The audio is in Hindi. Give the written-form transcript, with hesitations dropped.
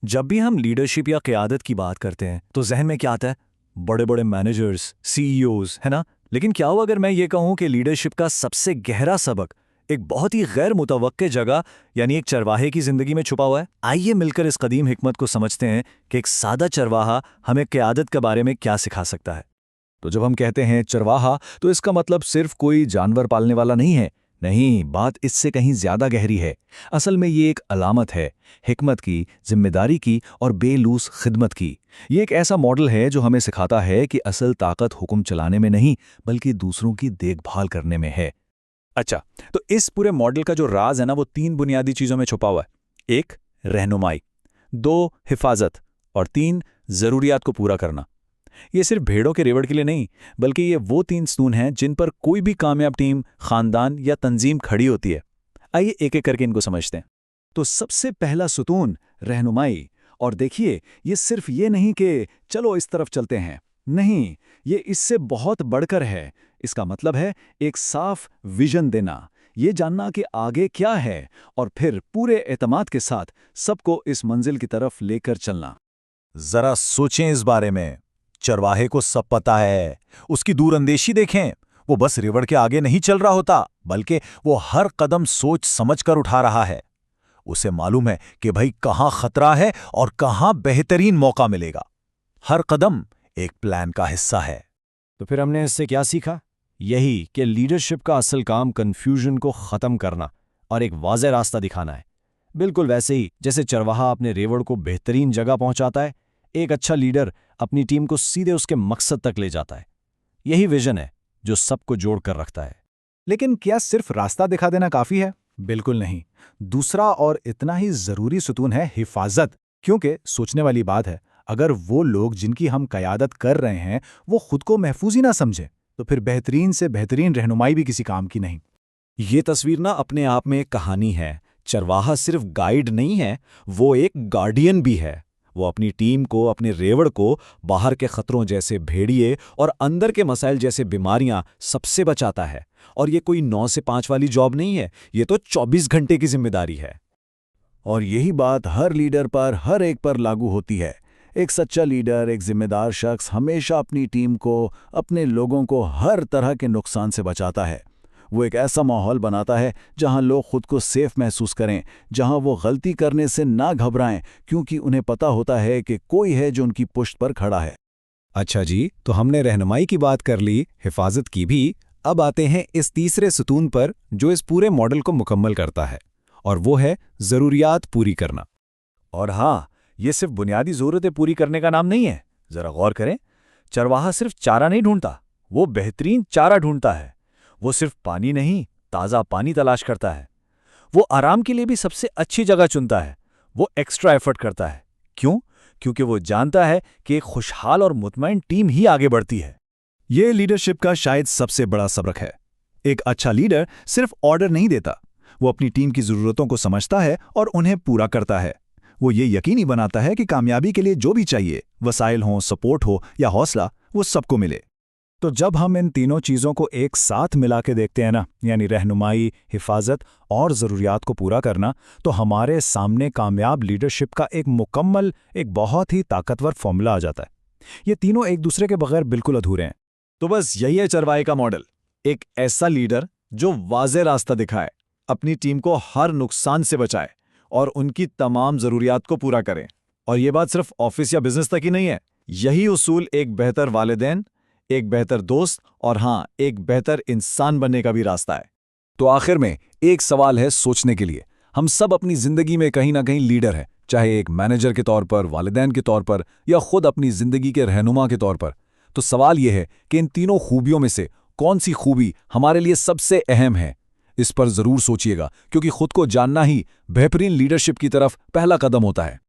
जब भी हम लीडरशिप या क़यादत की बात करते हैं तो जहन में क्या आता है? बड़े बड़े मैनेजर्स, सीईओज, है ना? लेकिन क्या हो अगर मैं ये कहूँ कि लीडरशिप का सबसे गहरा सबक एक बहुत ही गैर मुतवक्के जगह यानी एक चरवाहे की जिंदगी में छुपा हुआ है? आइए मिलकर इस कदीम हिकमत को समझते हैं कि एक सादा चरवाहा हमें क़यादत के बारे में क्या सिखा सकता है। तो जब हम कहते हैं चरवाहा, तो इसका मतलब सिर्फ कोई जानवर पालने वाला नहीं है। नहीं, बात इससे कहीं ज्यादा गहरी है। असल में ये एक अलामत है हिकमत की, जिम्मेदारी की और बेलूस खिदमत की। ये एक ऐसा मॉडल है जो हमें सिखाता है कि असल ताकत हुक्म चलाने में नहीं, बल्कि दूसरों की देखभाल करने में है। अच्छा, तो इस पूरे मॉडल का जो राज है ना, वो 3 बुनियादी चीज़ों में छुपा हुआ है। 1 रहनुमाई, 2 हिफाजत और 3 ज़रूरियात को पूरा करना। ये सिर्फ भेड़ों के रेवड़ के लिए नहीं, बल्कि ये वो 3 स्तून हैं जिन पर कोई भी कामयाब टीम, खानदान या तंजीम खड़ी होती है। आइए एक-एक करके इनको समझते हैं। तो सबसे पहला सुतून रहनुमाई। और देखिए, ये सिर्फ ये नहीं कि चलो इस तरफ चलते हैं। नहीं, ये इससे बहुत बढ़कर है। इसका मतलब है एक साफ विजन देना, ये जानना कि आगे क्या है और फिर पूरे एतमाद के साथ सबको इस मंजिल की तरफ लेकर चलना। जरा सोचें इस बारे में। चरवाहे को सब पता है, उसकी दूरअंदेशी देखें। वो बस रिवड़ के आगे नहीं चल रहा होता, बल्कि वो हर कदम सोच समझ कर उठा रहा है। उसे मालूम है कि भाई कहाँ खतरा है और कहाँ बेहतरीन मौका मिलेगा। हर कदम एक प्लान का हिस्सा है। तो फिर हमने इससे क्या सीखा? यही कि लीडरशिप का असल काम कन्फ्यूजन को ख़त्म करना और एक वाज़ेह रास्ता दिखाना है। बिल्कुल वैसे ही जैसे चरवाहा अपने रेवड़ को बेहतरीन जगह पहुंचाता है, एक अच्छा लीडर अपनी टीम को सीधे उसके मकसद तक ले जाता है। यही विजन है जो सबको जोड़ कर रखता है। लेकिन क्या सिर्फ रास्ता दिखा देना काफी है? बिल्कुल नहीं। दूसरा और इतना ही जरूरी सुतून है हिफाजत। क्योंकि सोचने वाली बात है, अगर वो लोग जिनकी हम कयादत कर रहे हैं वो खुद को महफूज ही ना समझे, तो फिर बेहतरीन से बेहतरीन रहनुमाई भी किसी काम की नहीं। ये तस्वीर ना अपने आप में एक कहानी है। चरवाहा सिर्फ गाइड नहीं है, वो एक गार्डियन भी है। वो अपनी टीम को, अपने रेवड़ को बाहर के खतरों जैसे भेड़िए और अंदर के मसाइल जैसे बीमारियां सबसे बचाता है। और ये कोई 9 से 5 वाली जॉब नहीं है, ये तो 24 घंटे की जिम्मेदारी है। और यही बात हर लीडर पर, हर एक पर लागू होती है। एक सच्चा लीडर, एक जिम्मेदार शख्स हमेशा अपनी टीम को, अपने लोगों को हर तरह के नुकसान से बचाता है। वो एक ऐसा माहौल बनाता है जहां लोग खुद को सेफ महसूस करें, जहां वो गलती करने से ना घबराएं, क्योंकि उन्हें पता होता है कि कोई है जो उनकी पुश्त पर खड़ा है। अच्छा जी, तो हमने रहनुमाई की बात कर ली, हिफाजत की भी। अब आते हैं इस तीसरे सुतून पर जो इस पूरे मॉडल को मुकम्मल करता है, और वो है ज़रूरियात पूरी करना। और हाँ, ये सिर्फ बुनियादी ज़रूरतें पूरी करने का नाम नहीं है। जरा गौर करें, चरवाहा सिर्फ चारा नहीं ढूंढता, वो बेहतरीन चारा ढूंढता है। वो सिर्फ पानी नहीं, ताज़ा पानी तलाश करता है। वो आराम के लिए भी सबसे अच्छी जगह चुनता है। वो एक्स्ट्रा एफर्ट करता है। क्यों? क्योंकि वो जानता है कि एक खुशहाल और मुतमईन टीम ही आगे बढ़ती है। ये लीडरशिप का शायद सबसे बड़ा सबक है। एक अच्छा लीडर सिर्फ ऑर्डर नहीं देता, वो अपनी टीम की ज़रूरतों को समझता है और उन्हें पूरा करता है। वो ये यकीनी बनाता है कि कामयाबी के लिए जो भी चाहिए, वसाइल हो, सपोर्ट हो या हौसला, वो सबको मिले। तो जब हम इन तीनों चीज़ों को एक साथ मिला के देखते हैं ना, यानी रहनुमाई, हिफाजत और ज़रूरियात को पूरा करना, तो हमारे सामने कामयाब लीडरशिप का एक मुकम्मल, एक बहुत ही ताकतवर फॉर्मूला आ जाता है। ये तीनों एक दूसरे के बगैर बिल्कुल अधूरे हैं। तो बस यही है चरवाहे का मॉडल। एक ऐसा लीडर जो वाज़ेह रास्ता दिखाए, अपनी टीम को हर नुकसान से बचाए और उनकी तमाम ज़रूरियात को पूरा करे। और ये बात सिर्फ ऑफिस या बिजनेस तक ही नहीं है। यही उसूल एक बेहतर वालिदैन, एक बेहतर दोस्त और हाँ, एक बेहतर इंसान बनने का भी रास्ता है। तो आखिर में एक सवाल है सोचने के लिए। हम सब अपनी जिंदगी में कहीं ना कहीं लीडर हैं, चाहे एक मैनेजर के तौर पर, वालिदैन के तौर पर या खुद अपनी जिंदगी के रहनुमा के तौर पर। तो सवाल यह है कि इन तीनों खूबियों में से कौन सी खूबी हमारे लिए सबसे अहम है? इस पर जरूर सोचिएगा, क्योंकि खुद को जानना ही बेहतरीन लीडरशिप की तरफ पहला कदम होता है।